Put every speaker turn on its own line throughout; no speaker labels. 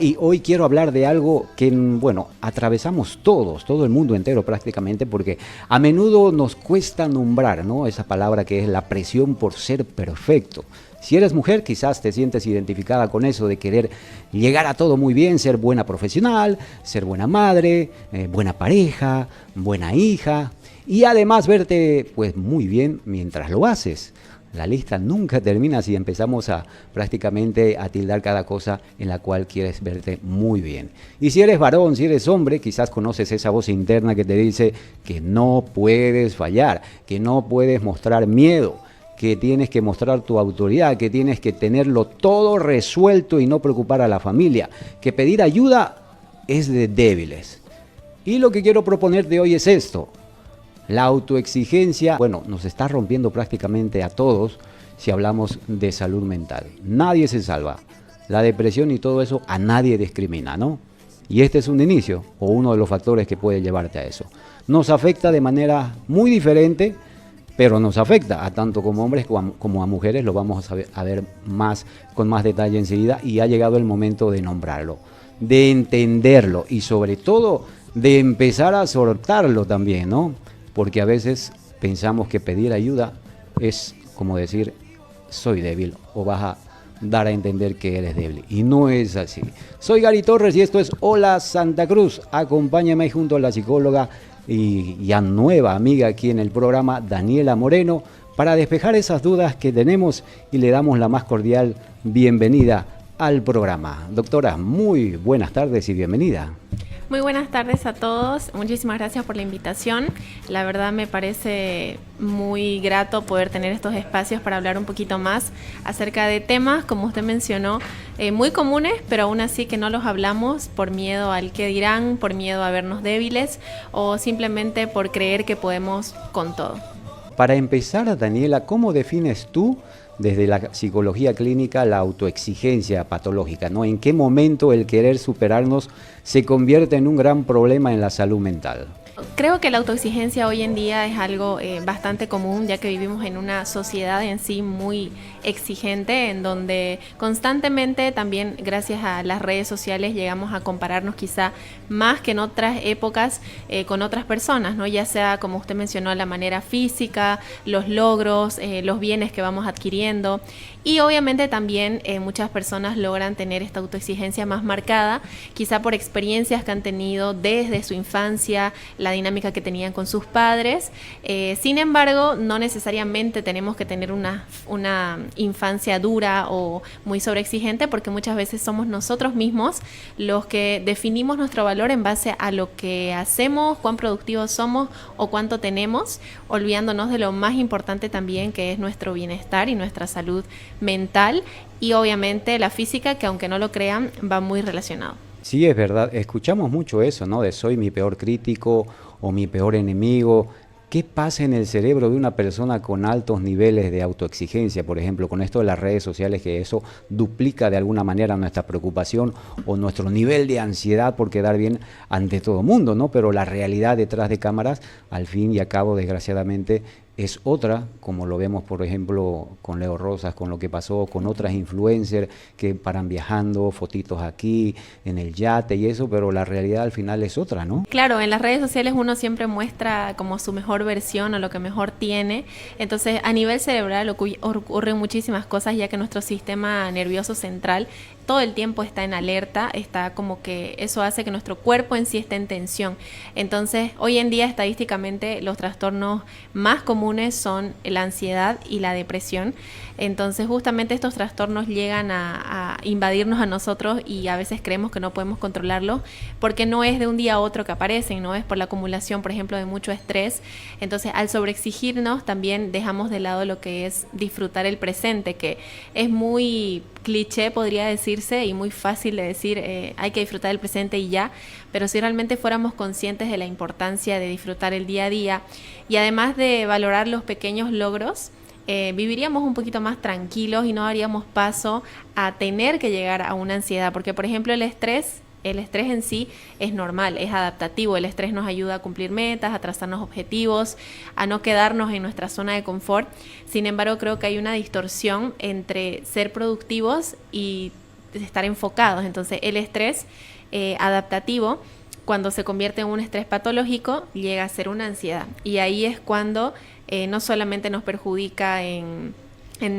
Y hoy quiero hablar de algo que, bueno, atravesamos todos, todo el mundo entero prácticamente, porque a menudo nos cuesta nombrar, ¿no? Esa palabra que es la presión por ser perfecto. Si eres mujer, quizás te sientes identificada con eso de querer llegar a todo muy bien, ser buena profesional, ser buena madre, buena pareja, buena hija y además verte pues muy bien mientras lo haces. La lista nunca termina si empezamos a prácticamente a tildar cada cosa en la cual quieres verte muy bien. Y si eres varón, si eres hombre, quizás conoces esa voz interna que te dice que no puedes fallar, que no puedes mostrar miedo, que tienes que mostrar tu autoridad, que tienes que tenerlo todo resuelto y no preocupar a la familia, que pedir ayuda es de débiles. Y lo que quiero proponerte hoy es esto. La autoexigencia, bueno, nos está rompiendo prácticamente a todos si hablamos de salud mental. Nadie se salva. La depresión y todo eso a nadie discrimina, ¿no? Y este es un inicio o uno de los factores que puede llevarte a eso. Nos afecta de manera muy diferente, pero nos afecta a tanto como hombres como a mujeres. Lo vamos a ver más con más detalle enseguida y ha llegado el momento de nombrarlo, de entenderlo y sobre todo de empezar a soltarlo también, ¿no? Porque a veces pensamos que pedir ayuda es como decir, soy débil, o vas a dar a entender que eres débil. Y no es así. Soy Gary Torres y esto es Hola Santa Cruz. Acompáñame junto a la psicóloga y ya nueva amiga aquí en el programa, Daniela Moreno, para despejar esas dudas que tenemos y le damos la más cordial bienvenida al programa. Doctora, muy buenas tardes y bienvenida.
Muy buenas tardes a todos, muchísimas gracias por la invitación. La verdad me parece muy grato poder tener estos espacios para hablar un poquito más acerca de temas, como usted mencionó, muy comunes, pero aún así que no los hablamos por miedo al qué dirán, por miedo a vernos débiles o simplemente por creer que podemos con todo.
Para empezar, Daniela, ¿cómo defines tú desde la psicología clínica la autoexigencia patológica, ¿no? ¿En qué momento el querer superarnos se convierte en un gran problema en la salud mental?
Creo que la autoexigencia hoy en día es algo bastante común, ya que vivimos en una sociedad en sí muy exigente, en donde constantemente también gracias a las redes sociales llegamos a compararnos quizá más que en otras épocas con otras personas, ¿no? Ya sea, como usted mencionó, la manera física, los logros, los bienes que vamos adquiriendo. Y obviamente también muchas personas logran tener esta autoexigencia más marcada, quizá por experiencias que han tenido desde su infancia, la dinámica que tenían con sus padres. Sin embargo, no necesariamente tenemos que tener una infancia dura o muy sobreexigente, porque muchas veces somos nosotros mismos los que definimos nuestro valor en base a lo que hacemos, cuán productivos somos o cuánto tenemos, olvidándonos de lo más importante también, que es nuestro bienestar y nuestra salud mental y obviamente la física, que aunque no lo crean, va muy relacionado.
Sí, es verdad, escuchamos mucho eso, ¿no? De soy mi peor crítico o mi peor enemigo. ¿Qué pasa en el cerebro de una persona con altos niveles de autoexigencia? Por ejemplo, con esto de las redes sociales, que eso duplica de alguna manera nuestra preocupación o nuestro nivel de ansiedad por quedar bien ante todo el mundo, ¿no? Pero la realidad detrás de cámaras, al fin y al cabo, desgraciadamente, es otra, como lo vemos, por ejemplo, con Leo Rosas, con lo que pasó con otras influencers que paran viajando, fotitos aquí, en el yate y eso, pero la realidad al final es otra, ¿no?
Claro, en las redes sociales uno siempre muestra como su mejor versión o lo que mejor tiene. Entonces, a nivel cerebral ocurren muchísimas cosas, ya que nuestro sistema nervioso central todo el tiempo está en alerta, está como que eso hace que nuestro cuerpo en sí esté en tensión. Entonces, hoy en día estadísticamente los trastornos más comunes son la ansiedad y la depresión. Entonces, justamente estos trastornos llegan a invadirnos a nosotros y a veces creemos que no podemos controlarlos porque no es de un día a otro que aparecen, no es por la acumulación, por ejemplo, de mucho estrés. Entonces, al sobreexigirnos también dejamos de lado lo que es disfrutar el presente, que es muy cliché, podría decirse, y muy fácil de decir, hay que disfrutar el presente y ya, pero si realmente fuéramos conscientes de la importancia de disfrutar el día a día y además de valorar los pequeños logros, viviríamos un poquito más tranquilos y no daríamos paso a tener que llegar a una ansiedad, porque por ejemplo el estrés en sí es normal, es adaptativo. El estrés nos ayuda a cumplir metas, a trazarnos objetivos, a no quedarnos en nuestra zona de confort. Sin embargo, creo que hay una distorsión entre ser productivos y estar enfocados. Entonces el estrés adaptativo, cuando se convierte en un estrés patológico, llega a ser una ansiedad. Y ahí es cuando no solamente nos perjudica en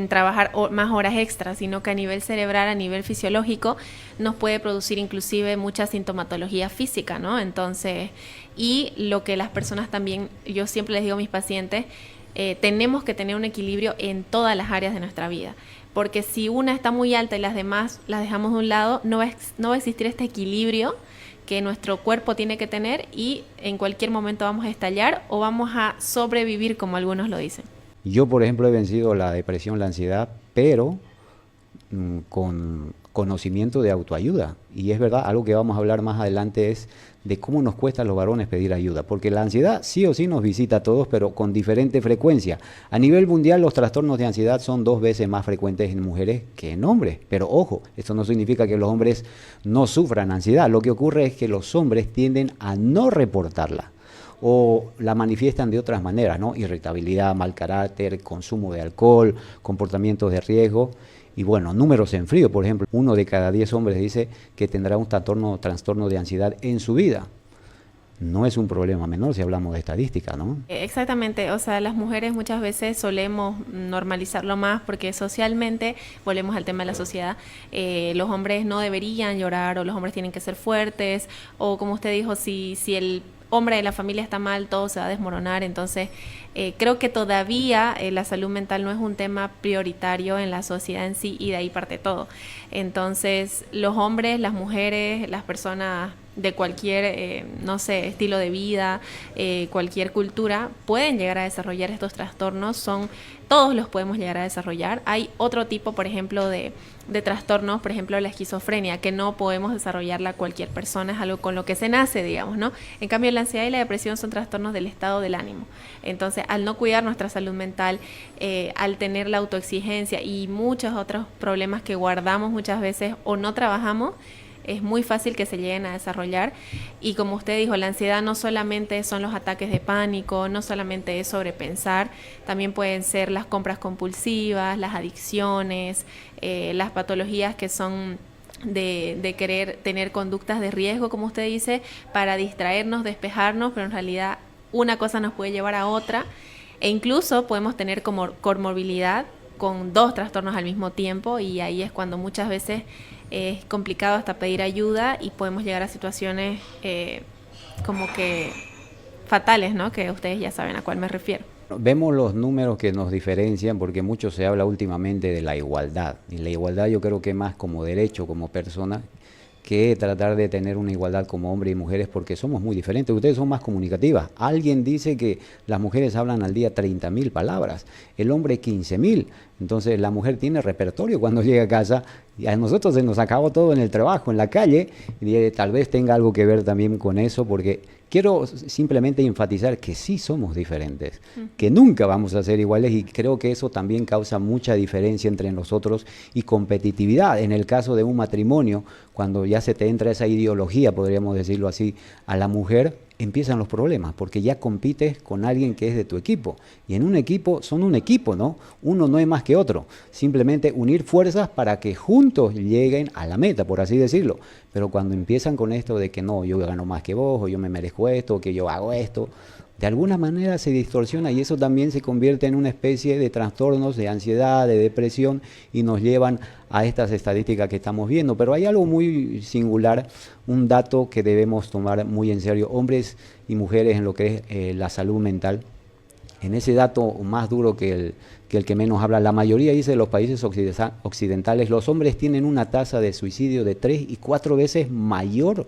trabajar más horas extras, sino que a nivel cerebral, a nivel fisiológico, nos puede producir inclusive mucha sintomatología física, ¿no? Entonces, y lo que las personas también, yo siempre les digo a mis pacientes, tenemos que tener un equilibrio en todas las áreas de nuestra vida, porque si una está muy alta y las demás las dejamos de un lado, no va a existir este equilibrio que nuestro cuerpo tiene que tener, y en cualquier momento vamos a estallar o vamos a sobrevivir, como algunos lo dicen.
Yo, por ejemplo, he vencido la depresión, la ansiedad, pero con conocimiento de autoayuda. Y es verdad, algo que vamos a hablar más adelante es de cómo nos cuesta a los varones pedir ayuda, porque la ansiedad sí o sí nos visita a todos, pero con diferente frecuencia. A nivel mundial, los trastornos de ansiedad son 2 veces más frecuentes en mujeres que en hombres. Pero ojo, esto no significa que los hombres no sufran ansiedad. Lo que ocurre es que los hombres tienden a no reportarla, o la manifiestan de otras maneras, ¿no? Irritabilidad, mal carácter, consumo de alcohol, comportamientos de riesgo. Y bueno, números en frío, por ejemplo, 1 de cada 10 hombres dice que tendrá un trastorno de ansiedad en su vida. No es un problema menor si hablamos de estadística, ¿no?
Exactamente, o sea, las mujeres muchas veces solemos normalizarlo más porque socialmente, volvemos al tema de la sociedad, los hombres no deberían llorar, o los hombres tienen que ser fuertes, o como usted dijo, si el hombre de la familia está mal, todo se va a desmoronar. Entonces creo que todavía la salud mental no es un tema prioritario en la sociedad en sí, y de ahí parte todo. Entonces los hombres, las mujeres, las personas de cualquier, no sé, estilo de vida, cualquier cultura, pueden llegar a desarrollar estos trastornos. Todos los podemos llegar a desarrollar. Hay otro tipo, por ejemplo, de trastornos, por ejemplo, la esquizofrenia, que no podemos desarrollarla cualquier persona, es algo con lo que se nace, digamos, ¿no? En cambio, la ansiedad y la depresión son trastornos del estado del ánimo. Entonces, al no cuidar nuestra salud mental, al tener la autoexigencia y muchos otros problemas que guardamos muchas veces o no trabajamos, es muy fácil que se lleguen a desarrollar. Y como usted dijo, la ansiedad no solamente son los ataques de pánico, no solamente es sobrepensar, también pueden ser las compras compulsivas, las adicciones, las patologías que son de querer tener conductas de riesgo, como usted dice, para distraernos, despejarnos, pero en realidad una cosa nos puede llevar a otra, e incluso podemos tener como comorbilidad con 2 trastornos al mismo tiempo, y ahí es cuando muchas veces es complicado hasta pedir ayuda y podemos llegar a situaciones como que fatales, ¿no? Que ustedes ya saben a cuál me refiero.
Vemos los números que nos diferencian, porque mucho se habla últimamente de la igualdad. Y la igualdad yo creo que más como derecho, como persona, que tratar de tener una igualdad como hombres y mujeres, porque somos muy diferentes. Ustedes son más comunicativas. Alguien dice que las mujeres hablan al día 30.000 palabras, el hombre 15.000. Entonces la mujer tiene repertorio cuando llega a casa, y a nosotros se nos acabó todo en el trabajo, en la calle, y tal vez tenga algo que ver también con eso, porque quiero simplemente enfatizar que sí somos diferentes, que nunca vamos a ser iguales, y creo que eso también causa mucha diferencia entre nosotros y competitividad. En el caso de un matrimonio, cuando ya se te entra esa ideología, podríamos decirlo así, a la mujer, empiezan los problemas, porque ya compites con alguien que es de tu equipo, y en un equipo son un equipo, ¿no? Uno no es más que otro, simplemente unir fuerzas para que juntos lleguen a la meta, por así decirlo. Pero cuando empiezan con esto de que no, yo gano más que vos, o yo me merezco esto, o que yo hago esto, de alguna manera se distorsiona, y eso también se convierte en una especie de trastornos de ansiedad, de depresión, y nos llevan a estas estadísticas que estamos viendo. Pero hay algo muy singular, un dato que debemos tomar muy en serio, hombres y mujeres, en lo que es la salud mental. En ese dato más duro que el que menos habla, la mayoría dice de los países occidentales, los hombres tienen una tasa de suicidio de 3 y 4 veces mayor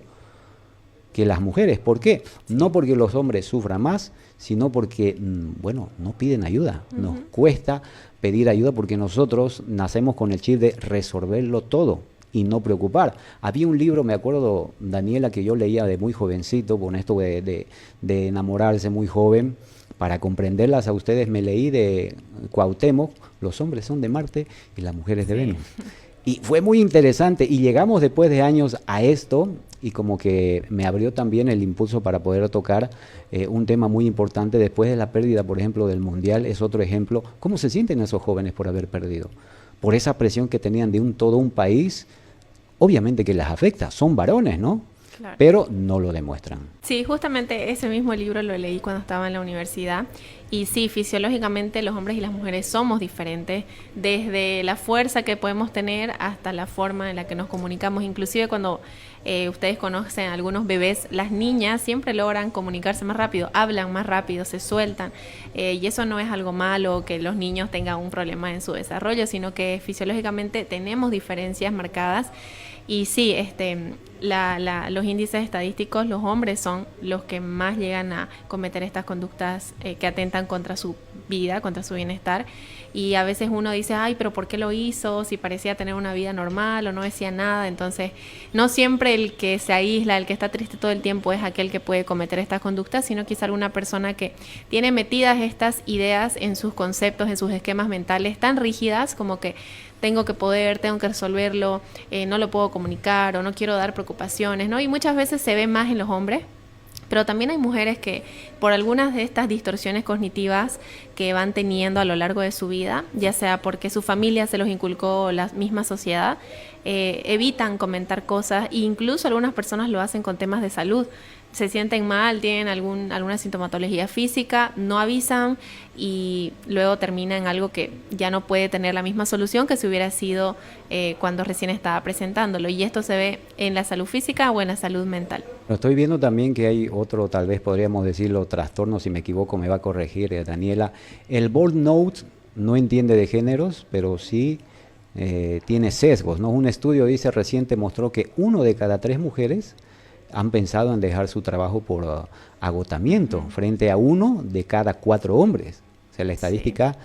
que las mujeres. ¿Por qué? No porque los hombres sufran más, sino porque, bueno, no piden ayuda. Nos cuesta pedir ayuda porque nosotros nacemos con el chip de resolverlo todo y no preocupar. Había un libro, me acuerdo, Daniela, que yo leía de muy jovencito, con esto de enamorarse muy joven. Para comprenderlas a ustedes me leí de Cuauhtémoc, los hombres son de Marte y las mujeres de Venus. Y fue muy interesante, y llegamos después de años a esto, y como que me abrió también el impulso para poder tocar un tema muy importante después de la pérdida, por ejemplo, del Mundial. Es otro ejemplo. ¿Cómo se sienten esos jóvenes por haber perdido? Por esa presión que tenían de todo un país, obviamente que las afecta, son varones, ¿no?
Claro.
Pero no lo demuestran.
Sí, justamente ese mismo libro lo leí cuando estaba en la universidad y sí, fisiológicamente los hombres y las mujeres somos diferentes, desde la fuerza que podemos tener hasta la forma en la que nos comunicamos, inclusive cuando ustedes conocen a algunos bebés, las niñas siempre logran comunicarse más rápido, hablan más rápido, se sueltan y eso no es algo malo que los niños tengan un problema en su desarrollo, sino que fisiológicamente tenemos diferencias marcadas. Y sí, los índices estadísticos, los hombres son los que más llegan a cometer estas conductas que atentan contra su vida, contra su bienestar. Y a veces uno dice, ay, pero ¿por qué lo hizo? Si parecía tener una vida normal o no decía nada. Entonces, no siempre el que se aísla, el que está triste todo el tiempo es aquel que puede cometer estas conductas, sino quizá alguna persona que tiene metidas estas ideas en sus conceptos, en sus esquemas mentales tan rígidas como que tengo que poder, tengo que resolverlo, no lo puedo comunicar o no quiero dar preocupaciones, ¿no? Y muchas veces se ve más en los hombres, pero también hay mujeres que por algunas de estas distorsiones cognitivas que van teniendo a lo largo de su vida, ya sea porque su familia se los inculcó o la misma sociedad, evitan comentar cosas e incluso algunas personas lo hacen con temas de salud. Se sienten mal, tienen alguna sintomatología física, no avisan y luego termina en algo que ya no puede tener la misma solución que si hubiera sido cuando recién estaba presentándolo. Y esto se ve en la salud física o en la salud mental.
Estoy viendo también que hay otro, tal vez podríamos decirlo, trastorno, si me equivoco me va a corregir Daniela. El burnout no entiende de géneros, pero sí tiene sesgos, ¿no? Un estudio reciente mostró que 1 de cada 3 mujeres han pensado en dejar su trabajo por agotamiento, frente a 1 de cada 4 hombres. O sea, la estadística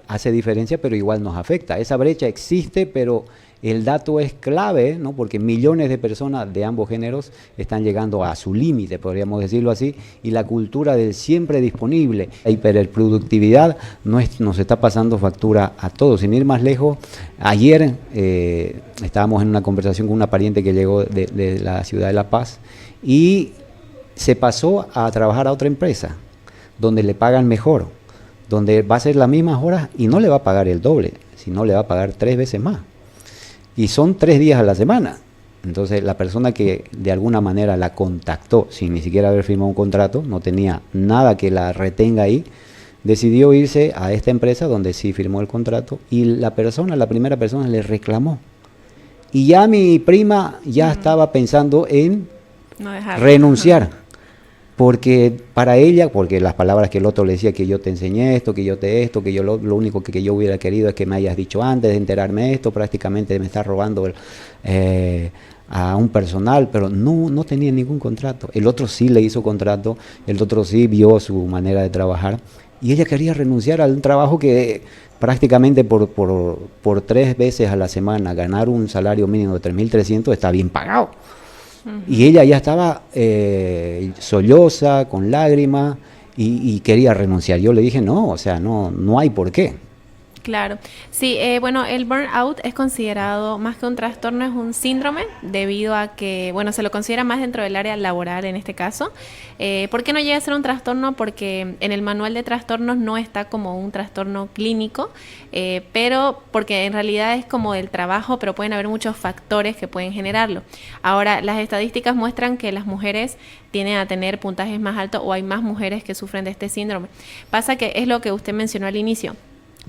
hace diferencia, pero igual nos afecta. Esa brecha existe, pero el dato es clave, ¿no? Porque millones de personas de ambos géneros están llegando a su límite, podríamos decirlo así, y la cultura del siempre disponible, la hiperproductividad nos está pasando factura a todos. Sin ir más lejos, ayer estábamos en una conversación con una pariente que llegó de la ciudad de La Paz y se pasó a trabajar a otra empresa, donde le pagan mejor, donde va a ser las mismas horas y no le va a pagar el doble, sino le va a pagar 3 veces más. Y son 3 días a la semana. Entonces la persona que de alguna manera la contactó sin ni siquiera haber firmado un contrato, no tenía nada que la retenga ahí, decidió irse a esta empresa donde sí firmó el contrato y la primera persona le reclamó. Y ya mi prima ya estaba pensando en renunciar. Porque para ella, porque las palabras que el otro le decía, que yo te enseñé esto, que yo te esto, que yo lo único que yo hubiera querido es que me hayas dicho antes de enterarme esto, prácticamente me está robando a un personal, pero no tenía ningún contrato. El otro sí le hizo contrato, el otro sí vio su manera de trabajar y ella quería renunciar a un trabajo que prácticamente por 3 veces a la semana ganar un salario mínimo de 3.300 está bien pagado. Y ella ya estaba solloza, con lágrimas y quería renunciar. Yo le dije, no, o sea, no hay por qué.
Claro, sí, bueno, el burnout es considerado más que un trastorno, es un síndrome debido a que, bueno, se lo considera más dentro del área laboral en este caso. ¿Por qué no llega a ser un trastorno? Porque en el manual de trastornos no está como un trastorno clínico, pero porque en realidad es como del trabajo, pero pueden haber muchos factores que pueden generarlo. Ahora, las estadísticas muestran que las mujeres tienden a tener puntajes más altos o hay más mujeres que sufren de este síndrome. Pasa que es lo que usted mencionó al inicio.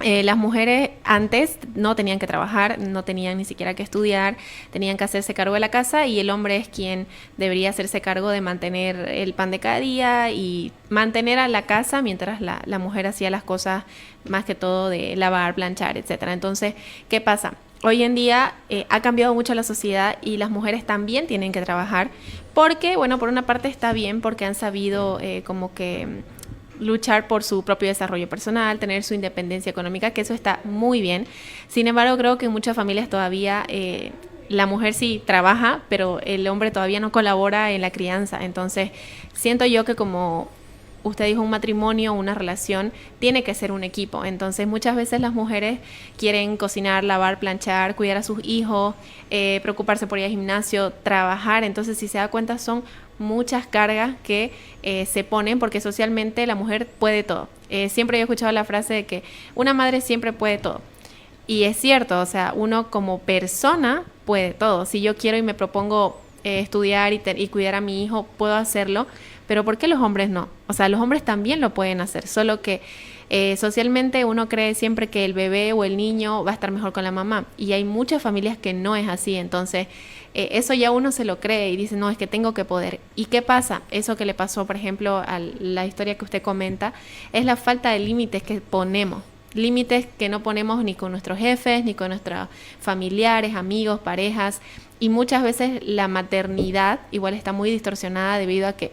Las mujeres antes no tenían que trabajar, no tenían ni siquiera que estudiar, tenían que hacerse cargo de la casa y el hombre es quien debería hacerse cargo de mantener el pan de cada día y mantener a la casa mientras la mujer hacía las cosas más que todo de lavar, planchar, etcétera. Entonces, ¿qué pasa? Hoy en día ha cambiado mucho la sociedad y las mujeres también tienen que trabajar porque, bueno, por una parte está bien porque han sabido como que luchar por su propio desarrollo personal, tener su independencia económica, que eso está muy bien. Sin embargo, creo que en muchas familias todavía la mujer sí trabaja, pero el hombre todavía no colabora en la crianza. Entonces, siento yo que como usted dijo, un matrimonio, una relación, tiene que ser un equipo. Entonces, muchas veces las mujeres quieren cocinar, lavar, planchar, cuidar a sus hijos, preocuparse por ir al gimnasio, trabajar. Entonces, si se da cuenta, son muchas cargas que se ponen porque socialmente la mujer puede todo. Siempre he escuchado la frase de que una madre siempre puede todo. Y es cierto, o sea, uno como persona puede todo. Si yo quiero y me propongo estudiar y cuidar a mi hijo, puedo hacerlo, pero ¿por qué los hombres no? O sea, los hombres también lo pueden hacer, solo que socialmente uno cree siempre que el bebé o el niño va a estar mejor con la mamá, y hay muchas familias que no es así. Entonces eso ya uno se lo cree y dice, no, es que tengo que poder. ¿Y qué pasa? Eso que le pasó, por ejemplo, a la historia que usted comenta, es la falta de límites que ponemos. Límites que no ponemos ni con nuestros jefes, ni con nuestros familiares, amigos, parejas. Y muchas veces la maternidad igual está muy distorsionada debido a que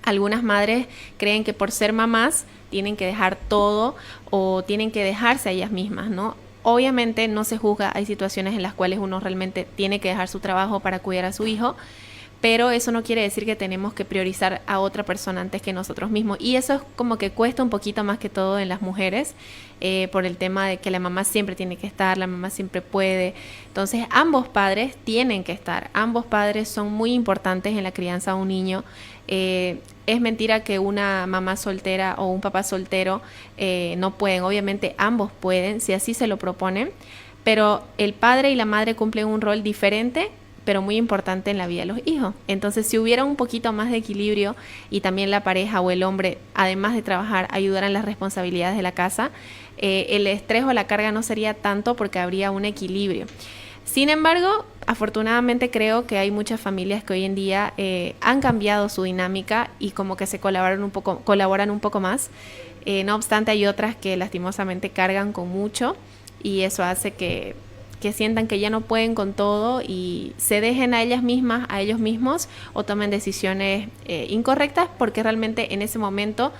algunas madres creen que por ser mamás tienen que dejar todo o tienen que dejarse a ellas mismas, ¿no? Obviamente no se juzga, hay situaciones en las cuales uno realmente tiene que dejar su trabajo para cuidar a su hijo, pero eso no quiere decir que tenemos que priorizar a otra persona antes que nosotros mismos. Y eso es como que cuesta un poquito más que todo en las mujeres, por el tema de que la mamá siempre tiene que estar, la mamá siempre puede. Entonces ambos padres tienen que estar, ambos padres son muy importantes en la crianza de un niño. Es mentira que una mamá soltera o un papá soltero no pueden. Obviamente ambos pueden, si así se lo proponen, pero el padre y la madre cumplen un rol diferente, pero muy importante en la vida de los hijos. Entonces, si hubiera un poquito más de equilibrio y también la pareja o el hombre, además de trabajar, ayudaran en las responsabilidades de la casa, el estrés o la carga no sería tanto porque habría un equilibrio. Sin embargo, afortunadamente creo que hay muchas familias que hoy en día han cambiado su dinámica y como que se colaboran un poco más. No obstante, hay otras que lastimosamente cargan con mucho, y eso hace que sientan que ya no pueden con todo y se dejen a ellas mismas, a ellos mismos, o tomen decisiones incorrectas, porque realmente en ese momento,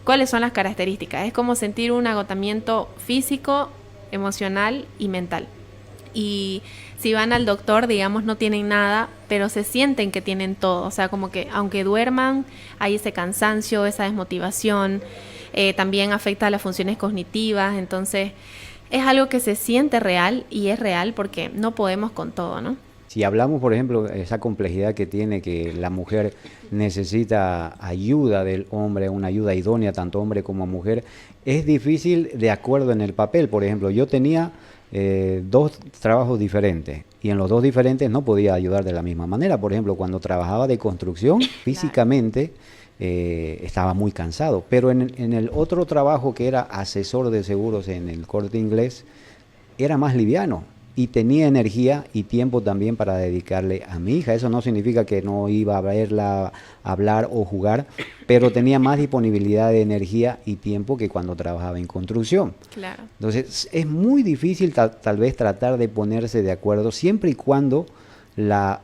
¿cuáles son las características? Es como sentir un agotamiento físico, emocional y mental. Y si van al doctor, digamos, no tienen nada, pero se sienten que tienen todo. O sea, como que aunque duerman, hay ese cansancio, esa desmotivación, también afecta a las funciones cognitivas. Entonces es algo que se siente real, y es real porque no podemos con todo, ¿no?
Si hablamos, por ejemplo, de esa complejidad que tiene, que la mujer necesita ayuda del hombre, una ayuda idónea, tanto hombre como mujer, es difícil de acuerdo en el papel. Por ejemplo, yo tenía 2 trabajos diferentes, y en los 2 diferentes no podía ayudar de la misma manera. Por ejemplo, cuando trabajaba de construcción, físicamente estaba muy cansado, pero en el otro trabajo, que era asesor de seguros en el Corte Inglés, era más liviano y tenía energía y tiempo también para dedicarle a mi hija. Eso no significa que no iba a verla, hablar o jugar, pero tenía más disponibilidad de energía y tiempo que cuando trabajaba en construcción.
Claro.
Entonces es muy difícil tal vez tratar de ponerse de acuerdo, siempre y cuando la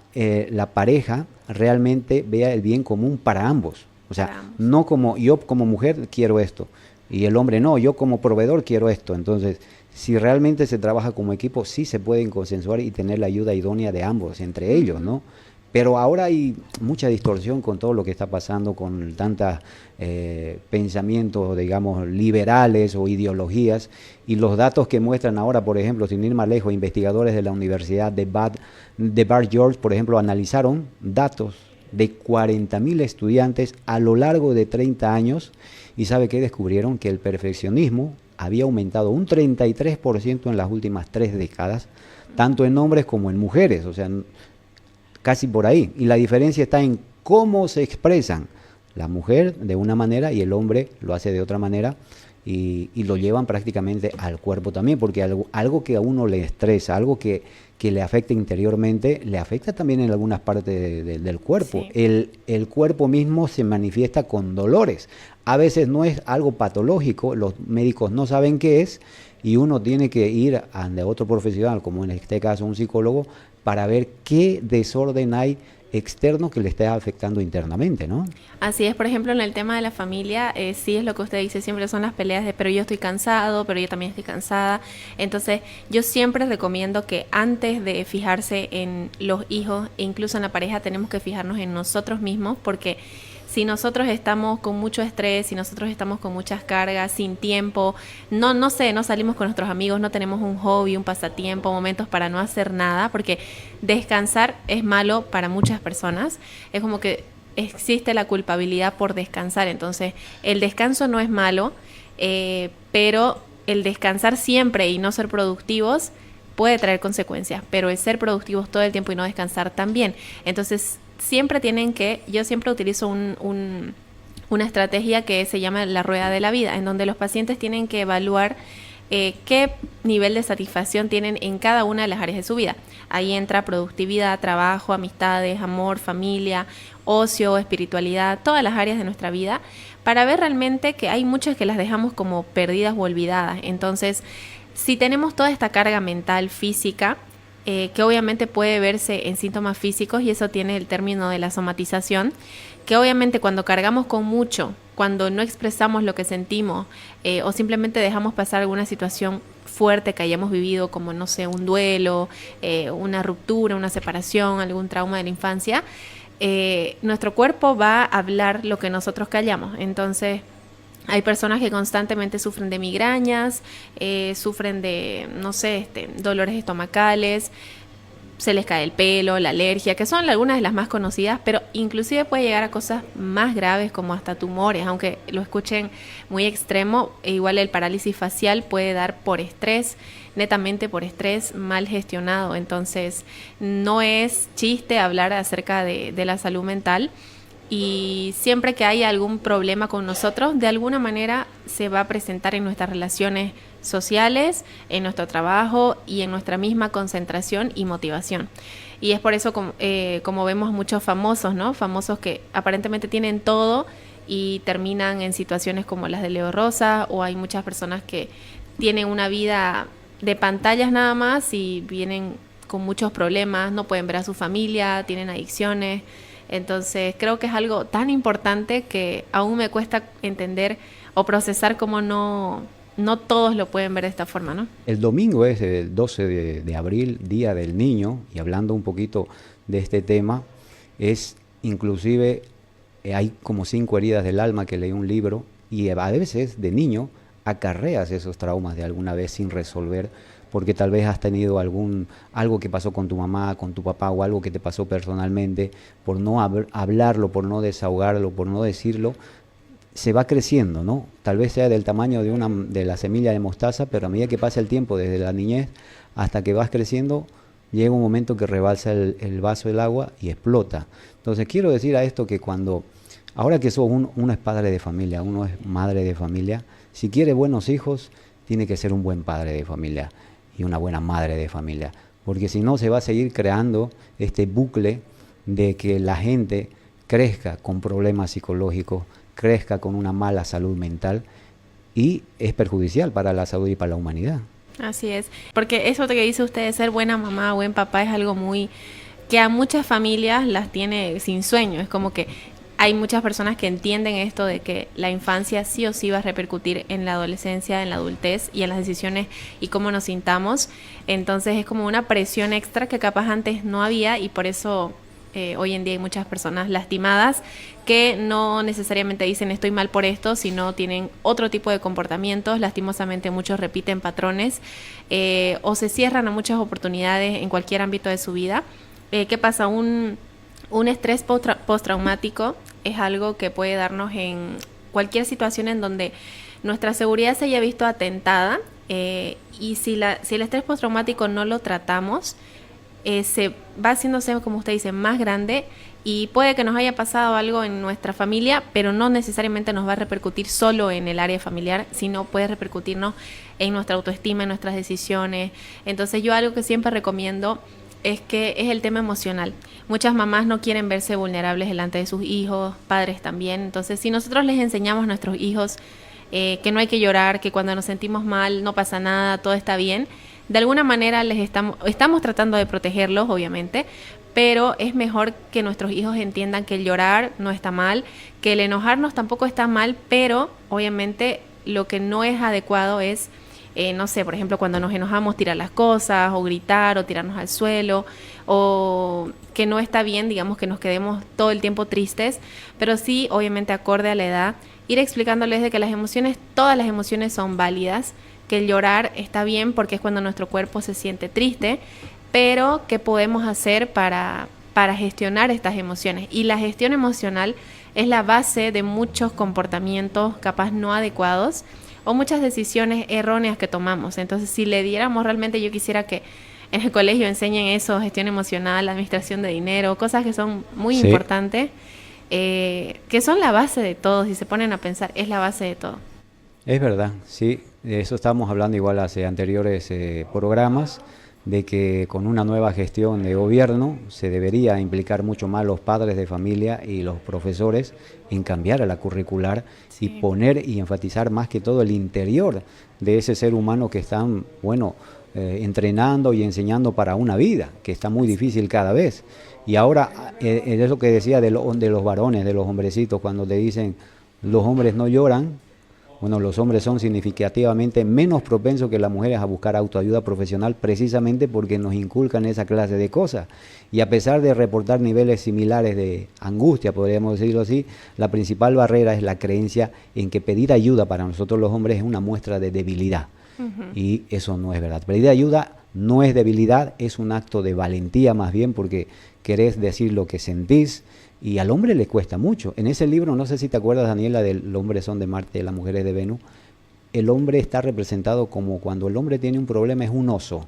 pareja realmente vea el bien común para ambos. O sea, no como yo como mujer quiero esto y el hombre no, yo como proveedor quiero esto. Entonces, si realmente se trabaja como equipo, sí se pueden consensuar y tener la ayuda idónea de ambos, entre ellos, ¿no? Pero ahora hay mucha distorsión con todo lo que está pasando, con tantos pensamientos, digamos, liberales o ideologías, y los datos que muestran ahora, por ejemplo, sin ir más lejos, investigadores de la Universidad de Bar George, por ejemplo, analizaron datos de 40.000 estudiantes a lo largo de 30 años, y ¿sabe qué? Descubrieron que el perfeccionismo había aumentado un 33% en las últimas 3 décadas, tanto en hombres como en mujeres, o sea, casi por ahí. Y la diferencia está en cómo se expresan. La mujer de una manera y el hombre lo hace de otra manera, y lo llevan prácticamente al cuerpo también, porque algo que a uno le estresa, algo que le afecta interiormente, le afecta también en algunas partes del cuerpo. Sí. El cuerpo mismo se manifiesta con dolores. A veces no es algo patológico, los médicos no saben qué es, y uno tiene que ir a otro profesional, como en este caso un psicólogo, para ver qué desorden hay externo que le esté afectando internamente, ¿no?
Así es. Por ejemplo, en el tema de la familia, sí es lo que usted dice, siempre son las peleas de pero yo estoy cansado, pero yo también estoy cansada. Entonces yo siempre recomiendo que antes de fijarse en los hijos e incluso en la pareja, tenemos que fijarnos en nosotros mismos, porque si nosotros estamos con mucho estrés, si nosotros estamos con muchas cargas, sin tiempo, no salimos con nuestros amigos, no tenemos un hobby, un pasatiempo, momentos para no hacer nada, porque descansar es malo para muchas personas. Es como que existe la culpabilidad por descansar. Entonces, el descanso no es malo, pero el descansar siempre y no ser productivos puede traer consecuencias, pero el ser productivos todo el tiempo y no descansar también. Entonces, yo siempre utilizo una estrategia que se llama la rueda de la vida, en donde los pacientes tienen que evaluar qué nivel de satisfacción tienen en cada una de las áreas de su vida. Ahí entra productividad, trabajo, amistades, amor, familia, ocio, espiritualidad, todas las áreas de nuestra vida, para ver realmente que hay muchas que las dejamos como perdidas o olvidadas. Entonces, si tenemos toda esta carga mental, física, que obviamente puede verse en síntomas físicos, y eso tiene el término de la somatización, que obviamente cuando cargamos con mucho, cuando no expresamos lo que sentimos, o simplemente dejamos pasar alguna situación fuerte que hayamos vivido, como no sé, un duelo, una ruptura, una separación, algún trauma de la infancia, nuestro cuerpo va a hablar lo que nosotros callamos. Entonces, hay personas que constantemente sufren de migrañas, sufren de, no sé, dolores estomacales, se les cae el pelo, la alergia, que son algunas de las más conocidas, pero inclusive puede llegar a cosas más graves como hasta tumores, aunque lo escuchen muy extremo. Igual el parálisis facial puede dar por estrés, netamente por estrés mal gestionado. Entonces, no es chiste hablar acerca de la salud mental. Y siempre que haya algún problema con nosotros, de alguna manera se va a presentar en nuestras relaciones sociales, en nuestro trabajo y en nuestra misma concentración y motivación. Y es por eso como vemos muchos famosos, ¿no? Famosos que aparentemente tienen todo y terminan en situaciones como las de Leo Rosa, o hay muchas personas que tienen una vida de pantallas nada más y vienen con muchos problemas, no pueden ver a su familia, tienen adicciones. Entonces creo que es algo tan importante que aún me cuesta entender o procesar cómo no todos lo pueden ver de esta forma, ¿no?
El domingo es el 12 de abril, Día del Niño, y hablando un poquito de este tema, es inclusive, hay como 5 heridas del alma que leí un libro, y a veces de niño acarreas esos traumas de alguna vez sin resolver, porque tal vez has tenido algo que pasó con tu mamá, con tu papá, o algo que te pasó personalmente, por no hablarlo, por no desahogarlo, por no decirlo, se va creciendo, ¿no? Tal vez sea del tamaño de la semilla de mostaza, pero a medida que pasa el tiempo, desde la niñez hasta que vas creciendo, llega un momento que rebalsa el vaso del agua y explota. Entonces quiero decir a esto que ahora que uno es padre de familia, uno es madre de familia, si quiere buenos hijos, tiene que ser un buen padre de familia y una buena madre de familia, porque si no se va a seguir creando este bucle de que la gente crezca con problemas psicológicos, crezca con una mala salud mental, y es perjudicial para la salud y para la humanidad.
Así es, porque eso que dice usted de ser buena mamá, buen papá, es algo muy que a muchas familias las tiene sin sueño. Es como que hay muchas personas que entienden esto de que la infancia sí o sí va a repercutir en la adolescencia, en la adultez y en las decisiones y cómo nos sintamos. Entonces es como una presión extra que capaz antes no había, y por eso hoy en día hay muchas personas lastimadas que no necesariamente dicen estoy mal por esto, sino tienen otro tipo de comportamientos. Lastimosamente muchos repiten patrones o se cierran a muchas oportunidades en cualquier ámbito de su vida. ¿Qué pasa? Un estrés postraumático es algo que puede darnos en cualquier situación en donde nuestra seguridad se haya visto atentada, y si el estrés postraumático no lo tratamos, se va haciéndose, como usted dice, más grande, y puede que nos haya pasado algo en nuestra familia, pero no necesariamente nos va a repercutir solo en el área familiar, sino puede repercutirnos en nuestra autoestima, en nuestras decisiones. Entonces yo algo que siempre recomiendo es el tema emocional. Muchas mamás no quieren verse vulnerables delante de sus hijos, padres también. Entonces, si nosotros les enseñamos a nuestros hijos que no hay que llorar, que cuando nos sentimos mal no pasa nada, todo está bien, de alguna manera estamos tratando de protegerlos, obviamente, pero es mejor que nuestros hijos entiendan que el llorar no está mal, que el enojarnos tampoco está mal, pero obviamente lo que no es adecuado es no sé, por ejemplo, cuando nos enojamos, tirar las cosas, o gritar, o tirarnos al suelo, o que no está bien, digamos, que nos quedemos todo el tiempo tristes, pero sí, obviamente, acorde a la edad, ir explicándoles de que todas las emociones son válidas, que el llorar está bien porque es cuando nuestro cuerpo se siente triste, pero ¿qué podemos hacer para gestionar estas emociones? Y la gestión emocional es la base de muchos comportamientos capaz no adecuados, o muchas decisiones erróneas que tomamos. Entonces, si le diéramos realmente, yo quisiera que en el colegio enseñen eso, gestión emocional, administración de dinero, cosas que son muy importantes, que son la base de todo, si se ponen a pensar, es la base de todo.
Es verdad, sí, de eso estábamos hablando igual hace anteriores programas, de que con una nueva gestión de gobierno se debería implicar mucho más los padres de familia y los profesores en cambiar a la curricular y poner y enfatizar más que todo el interior de ese ser humano que están, bueno, entrenando y enseñando para una vida, que está muy difícil cada vez. Y ahora, es lo que decía de los varones, de los hombrecitos, cuando te dicen los hombres no lloran. Bueno, los hombres son significativamente menos propensos que las mujeres a buscar autoayuda profesional precisamente porque nos inculcan esa clase de cosas. Y a pesar de reportar niveles similares de angustia, podríamos decirlo así, la principal barrera es la creencia en que pedir ayuda para nosotros los hombres es una muestra de debilidad. Y eso no es verdad. Pedir ayuda no es debilidad, es un acto de valentía más bien porque querés decir lo que sentís. Y al hombre le cuesta mucho. En ese libro, no sé si te acuerdas, Daniela, del Hombres son de Marte, las mujeres de Venus, el hombre está representado como cuando el hombre tiene un problema, es un oso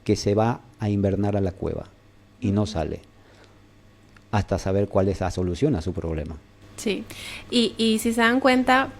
que se va a invernar a la cueva y no sale hasta saber cuál es la solución a su problema.
Sí, y si se dan cuenta,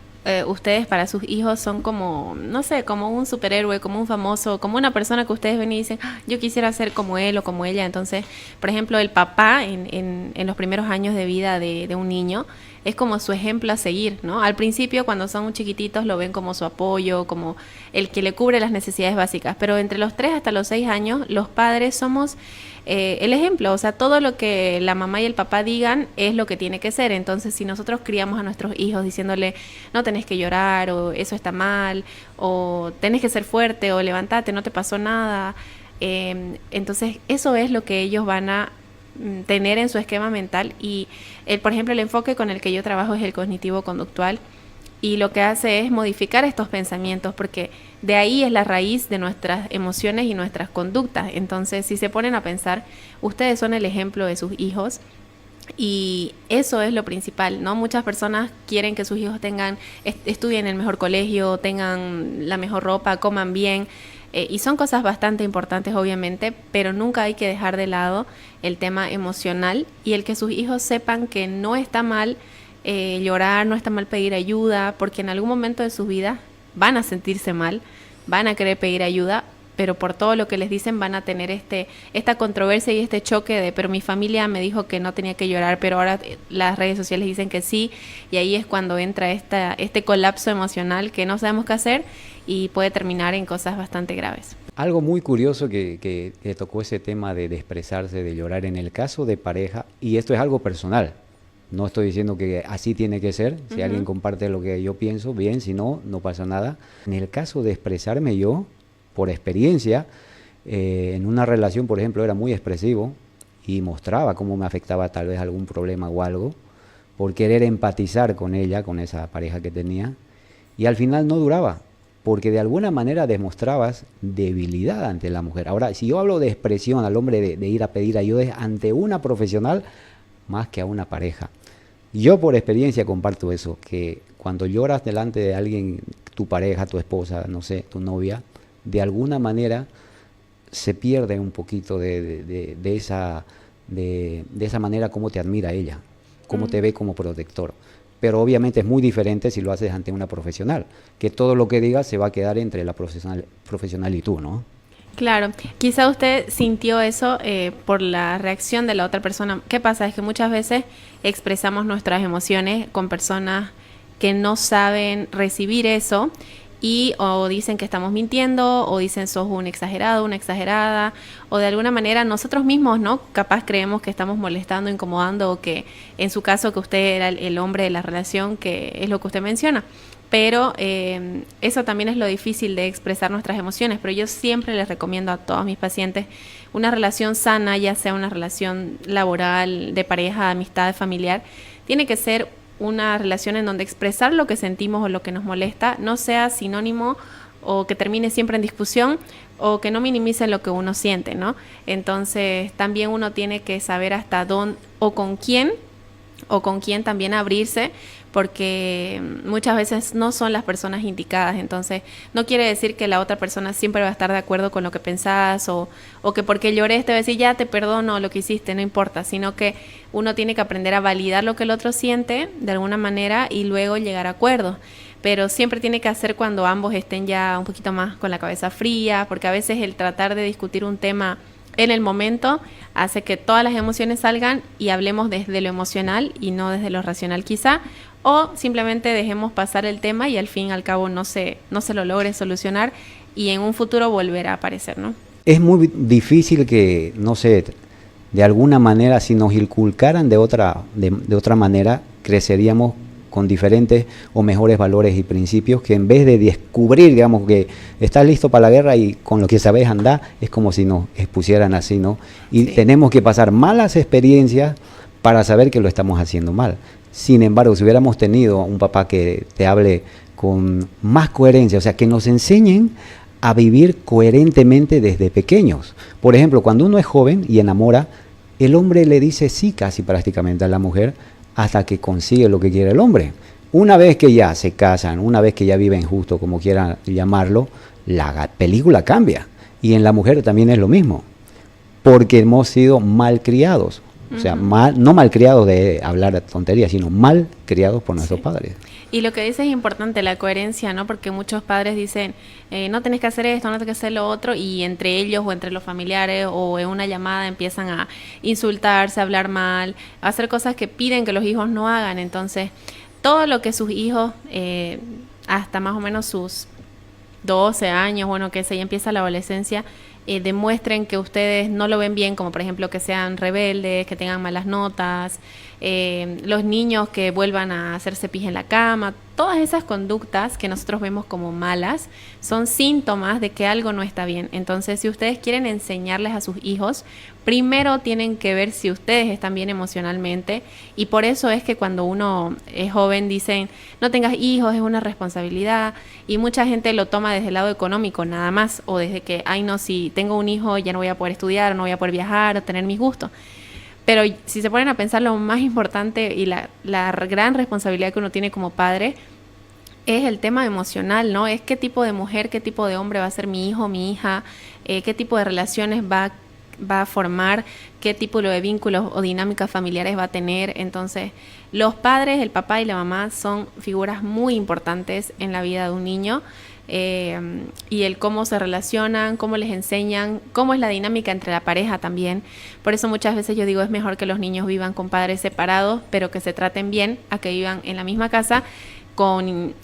ustedes para sus hijos son como, no sé, como un superhéroe, como un famoso, como una persona que ustedes ven y dicen, yo quisiera ser como él o como ella. Entonces, por ejemplo, el papá en los primeros años de vida de un niño es como su ejemplo a seguir, ¿no? Al principio, cuando son chiquititos, lo ven como su apoyo, como el que le cubre las necesidades básicas, pero entre los 3 hasta los 6 años, los padres somos el ejemplo, o sea, todo lo que la mamá y el papá digan es lo que tiene que ser. Entonces, si nosotros criamos a nuestros hijos diciéndole, no tenés que llorar, o eso está mal, o tenés que ser fuerte, o levántate, no te pasó nada, entonces eso es lo que ellos van a tener en su esquema mental. Y por ejemplo, el enfoque con el que yo trabajo es el cognitivo-conductual, y lo que hace es modificar estos pensamientos, porque de ahí es la raíz de nuestras emociones y nuestras conductas. Entonces, si se ponen a pensar, ustedes son el ejemplo de sus hijos, y eso es lo principal, ¿no? Muchas personas quieren que sus hijos estudien en el mejor colegio, tengan la mejor ropa, coman bien, y son cosas bastante importantes, obviamente, pero nunca hay que dejar de lado el tema emocional y el que sus hijos sepan que no está mal llorar, no está mal pedir ayuda, porque en algún momento de su vida van a sentirse mal, van a querer pedir ayuda, pero por todo lo que les dicen van a tener esta controversia y este choque de, pero mi familia me dijo que no tenía que llorar, pero ahora las redes sociales dicen que sí, y ahí es cuando entra este colapso emocional que no sabemos qué hacer y puede terminar en cosas bastante graves.
Algo muy curioso que tocó ese tema de expresarse, de llorar en el caso de pareja, y esto es algo personal. No estoy diciendo que así tiene que ser. Si alguien comparte lo que yo pienso, bien, si no, no pasa nada. En el caso de expresarme yo, por experiencia, en una relación, por ejemplo, era muy expresivo y mostraba cómo me afectaba tal vez algún problema o algo, por querer empatizar con ella, con esa pareja que tenía, y al final no duraba, porque de alguna manera demostrabas debilidad ante la mujer. Ahora, si yo hablo de expresión al hombre de ir a pedir ayuda, es ante una profesional más que a una pareja. Yo por experiencia comparto eso, que cuando lloras delante de alguien, tu pareja, tu esposa, no sé, tu novia, de alguna manera se pierde un poquito de esa manera como te admira ella, cómo te ve como protector. Pero obviamente es muy diferente si lo haces ante una profesional, que todo lo que digas se va a quedar entre la profesional y tú, ¿no?
Claro, quizá usted sintió eso por la reacción de la otra persona. ¿Qué pasa? Es que muchas veces expresamos nuestras emociones con personas que no saben recibir eso y o dicen que estamos mintiendo, o dicen sos un exagerado, una exagerada, o de alguna manera nosotros mismos, ¿no? Capaz creemos que estamos molestando, incomodando, o que en su caso que usted era el hombre de la relación, que es lo que usted menciona. Pero eso también es lo difícil de expresar nuestras emociones. Pero yo siempre les recomiendo a todos mis pacientes una relación sana, ya sea una relación laboral, de pareja, de amistad, de familiar. Tiene que ser una relación en donde expresar lo que sentimos o lo que nos molesta no sea sinónimo o que termine siempre en discusión o que no minimice lo que uno siente, ¿no? Entonces también uno tiene que saber hasta dónde o con quién o con quién también abrirse, porque muchas veces no son las personas indicadas. Entonces no quiere decir que la otra persona siempre va a estar de acuerdo con lo que pensás, o que porque llores te va a decir ya te perdono lo que hiciste, no importa, sino que uno tiene que aprender a validar lo que el otro siente de alguna manera y luego llegar a acuerdos. Pero siempre tiene que hacer cuando ambos estén ya un poquito más con la cabeza fría, porque a veces el tratar de discutir un tema en el momento hace que todas las emociones salgan y hablemos desde lo emocional y no desde lo racional quizá, o simplemente dejemos pasar el tema y al fin y al cabo no se lo logre solucionar y en un futuro volverá a aparecer, ¿no?
Es muy difícil que, no sé, de alguna manera, si nos inculcaran de otra manera, creceríamos con diferentes o mejores valores y principios, que en vez de descubrir, digamos, que estás listo para la guerra y con lo que sabes andar, es como si nos expusieran así, ¿no? Y sí, tenemos que pasar malas experiencias para saber que lo estamos haciendo mal. Sin embargo, si hubiéramos tenido un papá que te hable con más coherencia, o sea, que nos enseñen a vivir coherentemente desde pequeños. Por ejemplo, cuando uno es joven y enamora, el hombre le dice sí casi prácticamente a la mujer, hasta que consigue lo que quiere el hombre. Una vez que ya se casan, una vez que ya viven justo, como quieran llamarlo, la película cambia. Y en la mujer también es lo mismo, porque hemos sido mal criados. O sea, no mal criados de hablar tonterías, sino mal criados por nuestros padres.
Y lo que dice es importante, la coherencia, ¿no? Porque muchos padres dicen, no tenés que hacer esto, no tenés que hacer lo otro, y entre ellos o entre los familiares o en una llamada empiezan a insultarse, a hablar mal, a hacer cosas que piden que los hijos no hagan. Entonces, todo lo que sus hijos, hasta más o menos sus 12 años, bueno, que se ya empieza la adolescencia, demuestren que ustedes no lo ven bien, como por ejemplo que sean rebeldes, que tengan malas notas, los niños que vuelvan a hacerse pis en la cama, todas esas conductas que nosotros vemos como malas son síntomas de que algo no está bien. Entonces, si ustedes quieren enseñarles a sus hijos, primero tienen que ver si ustedes están bien emocionalmente, y por eso es que cuando uno es joven dicen, no tengas hijos, es una responsabilidad, y mucha gente lo toma desde el lado económico nada más, o desde que, ay no, si tengo un hijo ya no voy a poder estudiar, no voy a poder viajar, o tener mis gustos. Pero si se ponen a pensar, lo más importante y la gran responsabilidad que uno tiene como padre es el tema emocional, ¿no? Es qué tipo de mujer, qué tipo de hombre va a ser mi hijo, mi hija, qué tipo de relaciones va a formar, qué tipo de vínculos o dinámicas familiares va a tener. Entonces, los padres, el papá y la mamá son figuras muy importantes en la vida de un niño. Y el cómo se relacionan, cómo les enseñan, cómo es la dinámica entre la pareja también. Por eso muchas veces yo digo, es mejor que los niños vivan con padres separados, pero que se traten bien, a que vivan en la misma casa con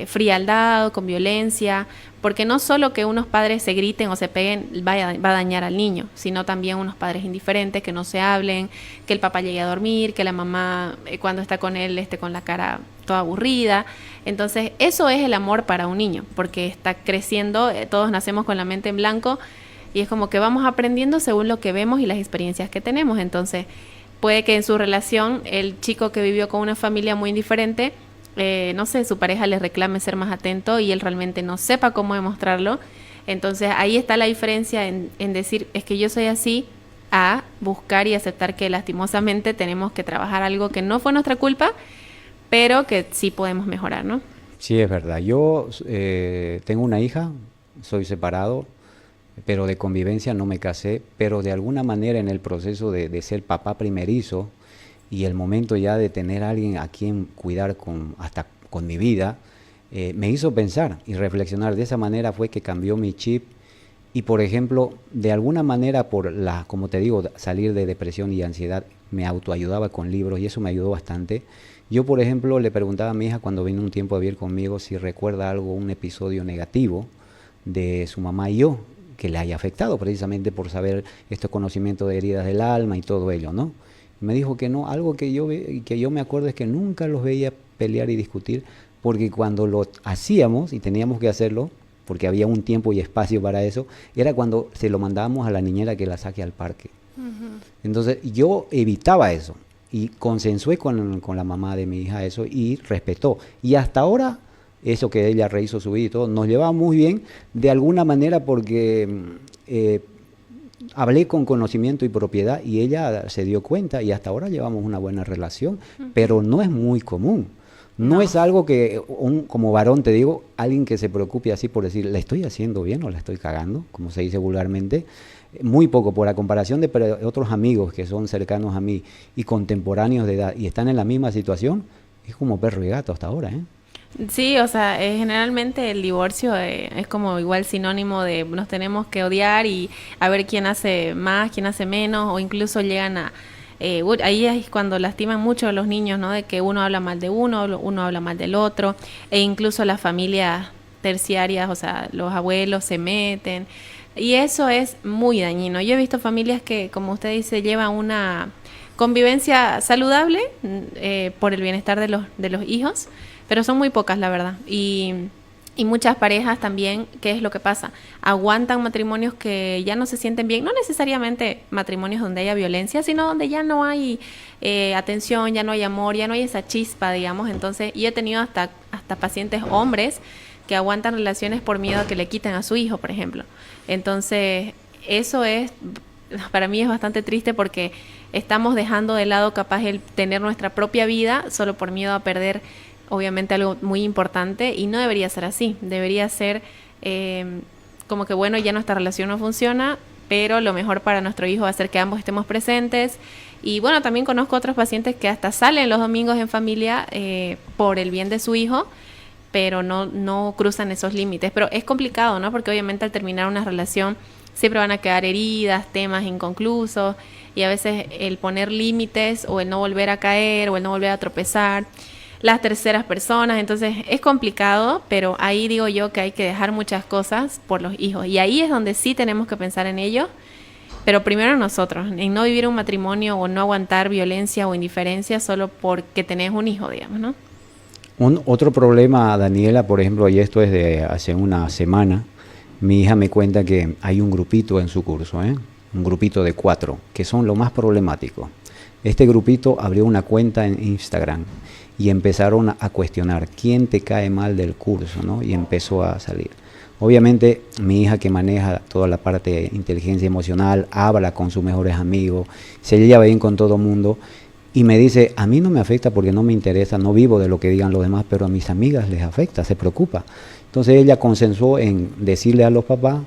frialdad, con violencia, porque no solo que unos padres se griten o se peguen va a dañar al niño, sino también unos padres indiferentes, que no se hablen, que el papá llegue a dormir, que la mamá cuando está con él esté con la cara toda aburrida. Entonces eso es el amor para un niño, porque está creciendo, todos nacemos con la mente en blanco y es como que vamos aprendiendo según lo que vemos y las experiencias que tenemos. Entonces puede que en su relación el chico que vivió con una familia muy indiferente, no sé, su pareja le reclame ser más atento y él realmente no sepa cómo demostrarlo. Entonces ahí está la diferencia en decir, es que yo soy así, a buscar y aceptar que lastimosamente tenemos que trabajar algo que no fue nuestra culpa, pero que sí podemos mejorar, ¿no?
Sí, es verdad. Yo tengo una hija, soy separado, pero de convivencia no me casé, pero de alguna manera en el proceso de ser papá primerizo, y el momento ya de tener a alguien a quien cuidar hasta con mi vida, me hizo pensar y reflexionar. De esa manera fue que cambió mi chip y, por ejemplo, de alguna manera como te digo, salir de depresión y ansiedad, me autoayudaba con libros y eso me ayudó bastante. Yo, por ejemplo, le preguntaba a mi hija cuando vino un tiempo a vivir conmigo si recuerda algo, un episodio negativo de su mamá y yo, que le haya afectado precisamente por saber estos conocimientos de heridas del alma y todo ello, ¿no? Me dijo que no, algo que yo me acuerdo es que nunca los veía pelear y discutir, porque cuando lo hacíamos y teníamos que hacerlo, porque había un tiempo y espacio para eso, era cuando se lo mandábamos a la niñera que la saque al parque. Entonces yo evitaba eso y consensué con la mamá de mi hija eso y respetó. Y hasta ahora, eso que ella rehizo su vida y todo, nos llevaba muy bien de alguna manera porque hablé con conocimiento y propiedad y ella se dio cuenta y hasta ahora llevamos una buena relación, pero no es muy común. No es algo que, como varón te digo, alguien que se preocupe así por decir, ¿la estoy haciendo bien o la estoy cagando? Como se dice vulgarmente. Muy poco, por la comparación de otros amigos que son cercanos a mí y contemporáneos de edad y están en la misma situación, es como perro y gato hasta ahora, ¿eh?
Sí, o sea, generalmente el divorcio es como igual sinónimo de nos tenemos que odiar y a ver quién hace más, quién hace menos, o incluso llegan a... ahí es cuando lastiman mucho a los niños, ¿no? De que uno habla mal de uno, uno habla mal del otro, e incluso las familias terciarias, o sea, los abuelos se meten, y eso es muy dañino. Yo he visto familias que, como usted dice, llevan una convivencia saludable por el bienestar de los hijos, pero son muy pocas, la verdad. Y muchas parejas también, ¿qué es lo que pasa? Aguantan matrimonios que ya no se sienten bien, no necesariamente matrimonios donde haya violencia, sino donde ya no hay atención, ya no hay amor, ya no hay esa chispa, digamos. Entonces, yo he tenido hasta pacientes hombres que aguantan relaciones por miedo a que le quiten a su hijo, por ejemplo. Entonces, eso es, para mí es bastante triste porque estamos dejando de lado capaz el tener nuestra propia vida solo por miedo a perder obviamente algo muy importante, y no debería ser así. Debería ser como que bueno, ya nuestra relación no funciona, pero lo mejor para nuestro hijo va a ser que ambos estemos presentes. Y bueno, también conozco otros pacientes que hasta salen los domingos en familia por el bien de su hijo, pero no cruzan esos límites. Pero es complicado, ¿no? Porque obviamente al terminar una relación siempre van a quedar heridas, temas inconclusos, y a veces el poner límites o el no volver a caer o el no volver a tropezar, las terceras personas, entonces es complicado, pero ahí digo yo que hay que dejar muchas cosas por los hijos, y ahí es donde sí tenemos que pensar en ellos, pero primero nosotros, en no vivir un matrimonio o no aguantar violencia o indiferencia solo porque tenés un hijo, digamos, ¿no?
Otro problema, Daniela, por ejemplo, y esto es de hace una semana, mi hija me cuenta que hay un grupito en su curso, un grupito de 4, que son lo más problemático. Este grupito abrió una cuenta en Instagram y empezaron a cuestionar quién te cae mal del curso, ¿no? Y empezó a salir. Obviamente, mi hija, que maneja toda la parte de inteligencia emocional, habla con sus mejores amigos, se lleva bien con todo el mundo, y me dice, a mí no me afecta porque no me interesa, no vivo de lo que digan los demás, pero a mis amigas les afecta, se preocupa. Entonces ella consensuó en decirle a los papás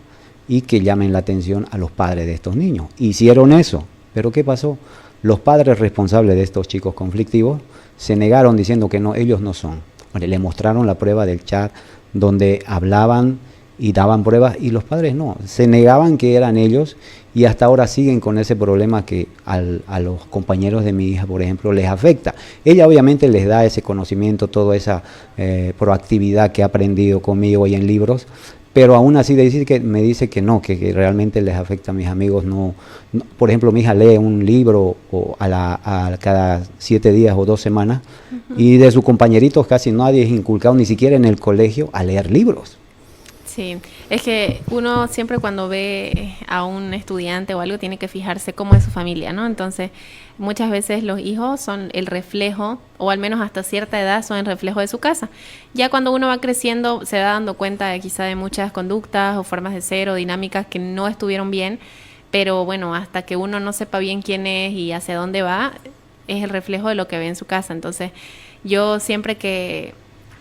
y que llamen la atención a los padres de estos niños. Hicieron eso, pero ¿qué pasó? Los padres responsables de estos chicos conflictivos se negaron diciendo que no, ellos no son. Bueno, le mostraron la prueba del chat donde hablaban y daban pruebas, y los padres no, se negaban que eran ellos, y hasta ahora siguen con ese problema que a los compañeros de mi hija, por ejemplo, les afecta. Ella obviamente les da ese conocimiento, toda esa proactividad que ha aprendido conmigo y en libros, pero aún así me dice que no, que realmente les afecta a mis amigos. No, por ejemplo, mi hija lee un libro a cada 7 días o 2 semanas, y de sus compañeritos casi nadie es inculcado, ni siquiera en el colegio, a leer libros.
Sí, es que uno siempre cuando ve a un estudiante o algo tiene que fijarse cómo es su familia, ¿no? Entonces, muchas veces los hijos son el reflejo, o al menos hasta cierta edad son el reflejo de su casa. Ya cuando uno va creciendo se va dando cuenta de quizá de muchas conductas o formas de ser o dinámicas que no estuvieron bien, pero bueno, hasta que uno no sepa bien quién es y hacia dónde va, es el reflejo de lo que ve en su casa. Entonces, yo siempre que...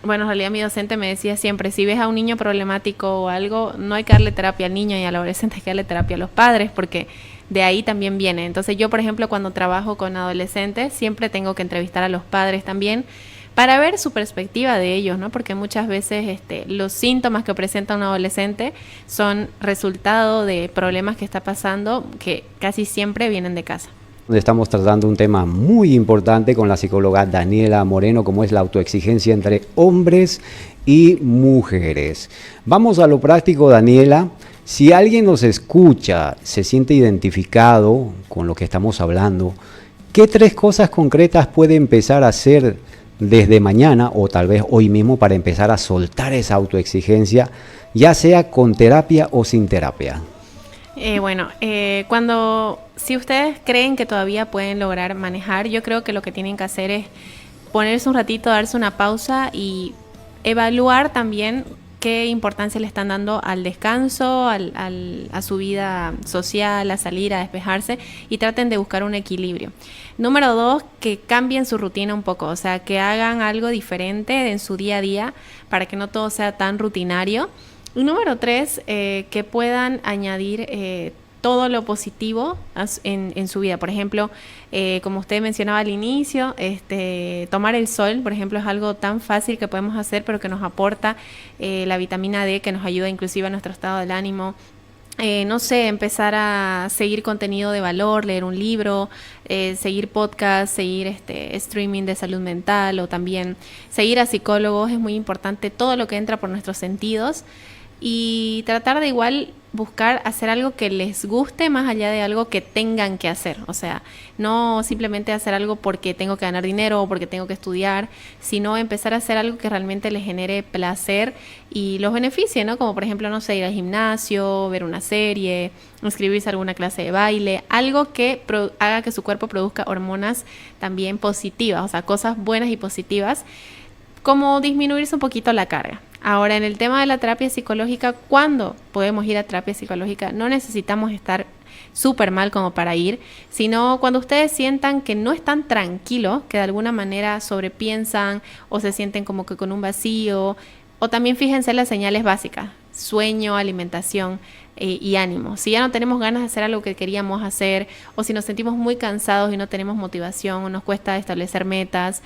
Bueno, en realidad mi docente me decía siempre, si ves a un niño problemático o algo, no hay que darle terapia al niño y al adolescente, hay que darle terapia a los padres, porque de ahí también viene. Entonces yo, por ejemplo, cuando trabajo con adolescentes, siempre tengo que entrevistar a los padres también para ver su perspectiva de ellos, ¿no? Porque muchas veces los síntomas que presenta un adolescente son resultado de problemas que está pasando, que casi siempre vienen de casa.
Estamos tratando un tema muy importante con la psicóloga Daniela Moreno, como es la autoexigencia entre hombres y mujeres. Vamos a lo práctico, Daniela. Si alguien nos escucha, se siente identificado con lo que estamos hablando, ¿qué 3 cosas concretas puede empezar a hacer desde mañana o tal vez hoy mismo para empezar a soltar esa autoexigencia, ya sea con terapia o sin terapia?
Si ustedes creen que todavía pueden lograr manejar, yo creo que lo que tienen que hacer es ponerse un ratito, darse una pausa y evaluar también qué importancia le están dando al descanso, a su vida social, a salir, a despejarse, y traten de buscar un equilibrio. Número 2, que cambien su rutina un poco, o sea, que hagan algo diferente en su día a día para que no todo sea tan rutinario. Y número 3, que puedan añadir todo lo positivo en su vida. Por ejemplo, como usted mencionaba al inicio, tomar el sol, por ejemplo, es algo tan fácil que podemos hacer, pero que nos aporta la vitamina D, que nos ayuda inclusive a nuestro estado del ánimo. No sé, empezar a seguir contenido de valor, leer un libro, seguir podcasts, seguir streaming de salud mental, o también seguir a psicólogos. Es muy importante todo lo que entra por nuestros sentidos, y tratar de igual buscar hacer algo que les guste más allá de algo que tengan que hacer. O sea, no simplemente hacer algo porque tengo que ganar dinero o porque tengo que estudiar, sino empezar a hacer algo que realmente les genere placer y los beneficie, ¿no? Como por ejemplo, no sé, ir al gimnasio, ver una serie, inscribirse a alguna clase de baile, algo que haga que su cuerpo produzca hormonas también positivas, o sea, cosas buenas y positivas, como disminuirse un poquito la carga. Ahora, en el tema de la terapia psicológica, ¿cuándo podemos ir a terapia psicológica? No necesitamos estar súper mal como para ir, sino cuando ustedes sientan que no están tranquilos, que de alguna manera sobrepiensan o se sienten como que con un vacío, o también fíjense en las señales básicas: sueño, alimentación y ánimo. Si ya no tenemos ganas de hacer algo que queríamos hacer, o si nos sentimos muy cansados y no tenemos motivación, o nos cuesta establecer metas,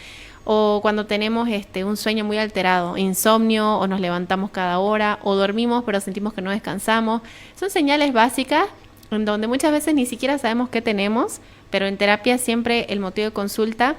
o cuando tenemos un sueño muy alterado, insomnio, o nos levantamos cada hora, o dormimos pero sentimos que no descansamos, son señales básicas en donde muchas veces ni siquiera sabemos qué tenemos, pero en terapia siempre el motivo de consulta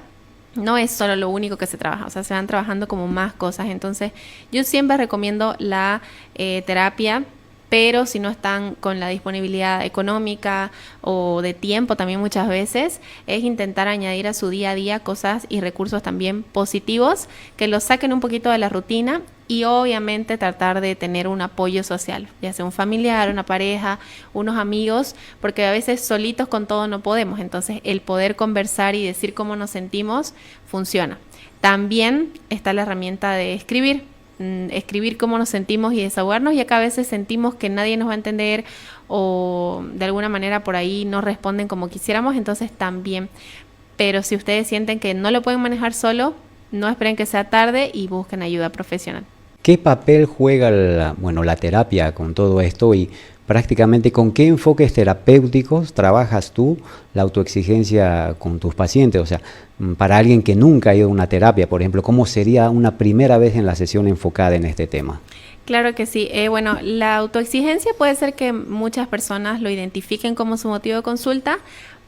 no es solo lo único que se trabaja, o sea, se van trabajando como más cosas. Entonces, yo siempre recomiendo la terapia, pero si no están con la disponibilidad económica o de tiempo también muchas veces, es intentar añadir a su día a día cosas y recursos también positivos que los saquen un poquito de la rutina, y obviamente tratar de tener un apoyo social, ya sea un familiar, una pareja, unos amigos, porque a veces solitos con todo no podemos. Entonces, el poder conversar y decir cómo nos sentimos funciona. También está la herramienta de escribir cómo nos sentimos y desahogarnos, ya que a veces sentimos que nadie nos va a entender, o de alguna manera por ahí no responden como quisiéramos, entonces también. Pero si ustedes sienten que no lo pueden manejar solo, no esperen que sea tarde y busquen ayuda profesional.
¿Qué papel juega la terapia con todo esto, y prácticamente con qué enfoques terapéuticos trabajas tú la autoexigencia con tus pacientes? O sea, para alguien que nunca ha ido a una terapia, por ejemplo, ¿cómo sería una primera vez en la sesión enfocada en este tema?
Claro que sí. La autoexigencia puede ser que muchas personas lo identifiquen como su motivo de consulta,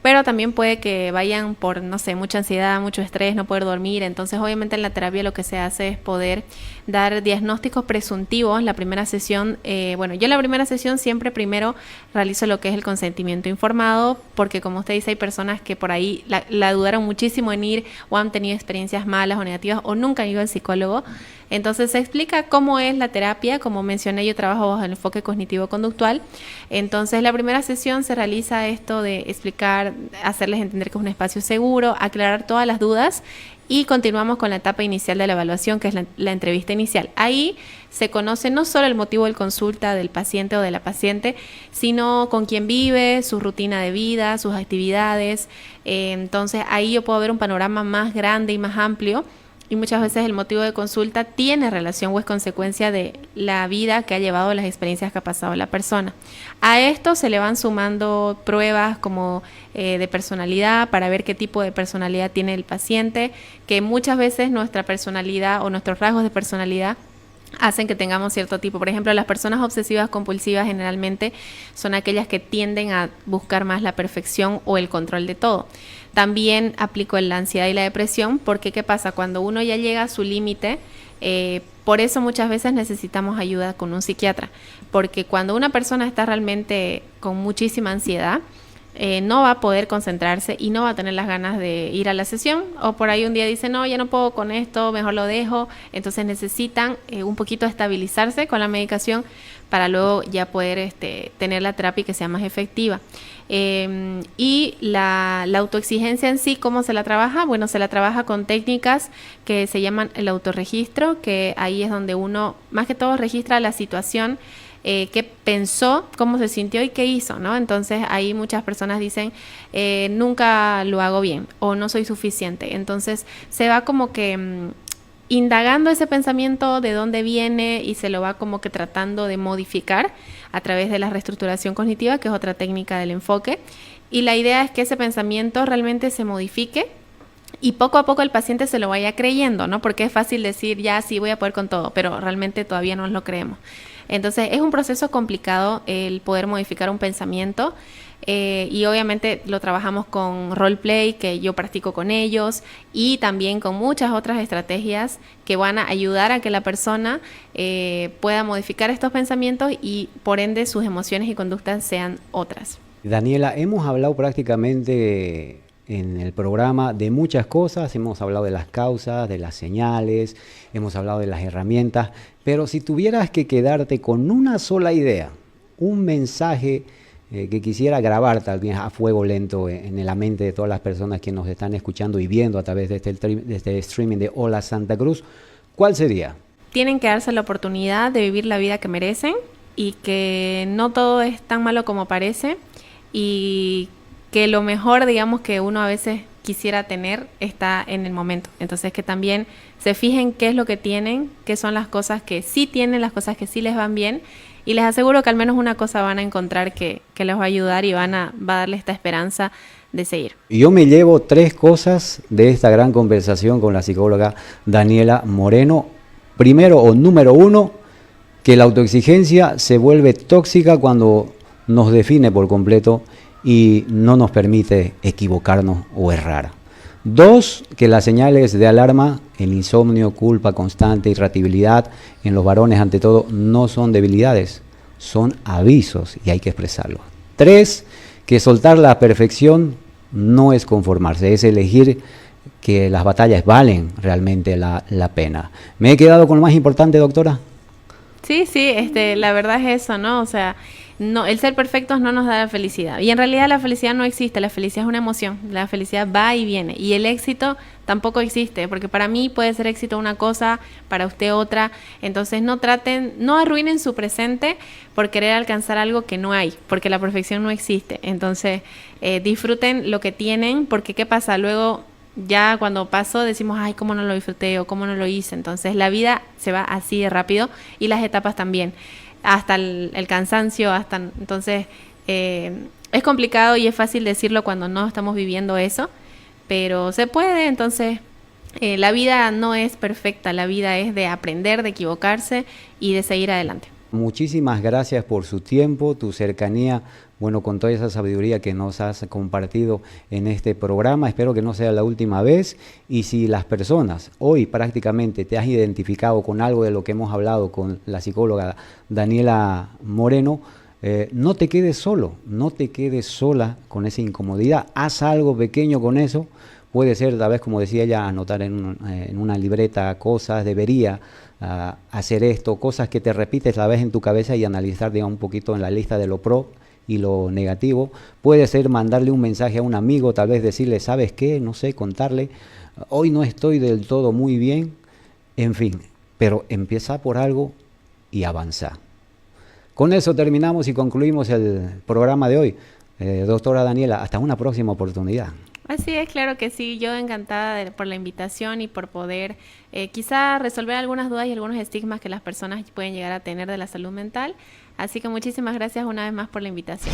pero también puede que vayan por, no sé, mucha ansiedad, mucho estrés, no poder dormir. Entonces, obviamente en la terapia lo que se hace es poder dar diagnósticos presuntivos. La primera sesión, yo en la primera sesión siempre primero realizo lo que es el consentimiento informado, porque como usted dice, hay personas que por ahí la dudaron muchísimo en ir, o han tenido experiencias malas o negativas, o nunca han ido al psicólogo. Entonces se explica cómo es la terapia. Como mencioné, yo trabajo bajo el enfoque cognitivo-conductual. Entonces la primera sesión se realiza esto de explicar, hacerles entender que es un espacio seguro, aclarar todas las dudas, y continuamos con la etapa inicial de la evaluación, que es la entrevista inicial. Ahí se conoce no solo el motivo de consulta del paciente o de la paciente, sino con quién vive, su rutina de vida, sus actividades. Entonces ahí yo puedo ver un panorama más grande y más amplio. Y muchas veces el motivo de consulta tiene relación o es consecuencia de la vida que ha llevado, las experiencias que ha pasado la persona. A esto se le van sumando pruebas como de personalidad, para ver qué tipo de personalidad tiene el paciente, que muchas veces nuestra personalidad o nuestros rasgos de personalidad hacen que tengamos cierto tipo. Por ejemplo, las personas obsesivas compulsivas generalmente son aquellas que tienden a buscar más la perfección o el control de todo. También aplico la ansiedad y la depresión, porque ¿qué pasa? Cuando uno ya llega a su límite, por eso muchas veces necesitamos ayuda con un psiquiatra, porque cuando una persona está realmente con muchísima ansiedad, no va a poder concentrarse y no va a tener las ganas de ir a la sesión, o por ahí un día dice, no, ya no puedo con esto, mejor lo dejo. Entonces necesitan un poquito estabilizarse con la medicación para luego ya poder tener la terapia que sea más efectiva. Y la autoexigencia en sí, ¿cómo se la trabaja? Bueno, se la trabaja con técnicas que se llaman el autorregistro, que ahí es donde uno más que todo registra la situación, qué pensó, cómo se sintió y qué hizo, ¿no? Entonces ahí muchas personas dicen, nunca lo hago bien o no soy suficiente. Entonces se va como que indagando ese pensamiento de dónde viene y se lo va como que tratando de modificar a través de la reestructuración cognitiva, que es otra técnica del enfoque. Y la idea es que ese pensamiento realmente se modifique y poco a poco el paciente se lo vaya creyendo, ¿no? Porque es fácil decir, ya sí voy a poder con todo, pero realmente todavía no nos lo creemos. Entonces es un proceso complicado el poder modificar un pensamiento. Y obviamente lo trabajamos con roleplay, que yo practico con ellos, y también con muchas otras estrategias que van a ayudar a que la persona pueda modificar estos pensamientos y por ende sus emociones y conductas sean otras.
Daniela, hemos hablado prácticamente en el programa de muchas cosas, hemos hablado de las causas, de las señales, hemos hablado de las herramientas, pero si tuvieras que quedarte con una sola idea, un mensaje que quisiera grabar tal vez a fuego lento en la mente de todas las personas que nos están escuchando y viendo a través de este streaming de Hola Santa Cruz, ¿cuál sería?
Tienen que darse la oportunidad de vivir la vida que merecen y que no todo es tan malo como parece y que lo mejor, digamos, que uno a veces quisiera tener está en el momento. Entonces que también se fijen qué es lo que tienen, qué son las cosas que sí tienen, las cosas que sí les van bien. Y les aseguro que al menos una cosa van a encontrar que les va a ayudar y va a darle esta esperanza de seguir.
Yo me llevo 3 cosas de esta gran conversación con la psicóloga Daniela Moreno. Primero, o número 1, que la autoexigencia se vuelve tóxica cuando nos define por completo y no nos permite equivocarnos o errar. 2, que las señales de alarma, el insomnio, culpa constante, irritabilidad en los varones ante todo, no son debilidades, son avisos y hay que expresarlos. 3, que soltar la perfección no es conformarse, es elegir que las batallas valen realmente la pena. ¿Me he quedado con lo más importante, doctora?
Sí, la verdad es eso, ¿no? O sea, no, el ser perfectos no nos da la felicidad. Y en realidad la felicidad no existe, la felicidad es una emoción. La felicidad va y viene. Y el éxito tampoco existe, porque para mí puede ser éxito una cosa, para usted otra. Entonces no arruinen su presente por querer alcanzar algo que no hay, porque la perfección no existe. Entonces disfruten lo que tienen, porque ¿qué pasa? Luego ya cuando pasó decimos, ay, cómo no lo disfruté o cómo no lo hice. Entonces la vida se va así de rápido y las etapas también, hasta el cansancio, entonces es complicado y es fácil decirlo cuando no estamos viviendo eso, pero se puede. Entonces la vida no es perfecta, la vida es de aprender, de equivocarse y de seguir adelante.
Muchísimas gracias por su tiempo, tu cercanía, bueno, con toda esa sabiduría que nos has compartido en este programa. Espero que no sea la última vez. Y si las personas hoy prácticamente te has identificado con algo de lo que hemos hablado con la psicóloga Daniela Moreno, no te quedes solo, no te quedes sola con esa incomodidad. Haz algo pequeño con eso. Puede ser, tal vez, como decía ella, anotar en una libreta cosas, debería hacer esto, cosas que te repites a la vez en tu cabeza y analizar, digamos, un poquito en la lista de lo pro y lo negativo. Puede ser mandarle un mensaje a un amigo, tal vez decirle, ¿sabes qué? No sé, contarle, hoy no estoy del todo muy bien, en fin, pero empieza por algo y avanza. Con eso terminamos y concluimos el programa de hoy. Doctora Daniela, hasta una próxima oportunidad.
Así es, claro que sí, yo encantada por la invitación y por poder quizá resolver algunas dudas y algunos estigmas que las personas pueden llegar a tener de la salud mental. Así que muchísimas gracias una vez más por la invitación.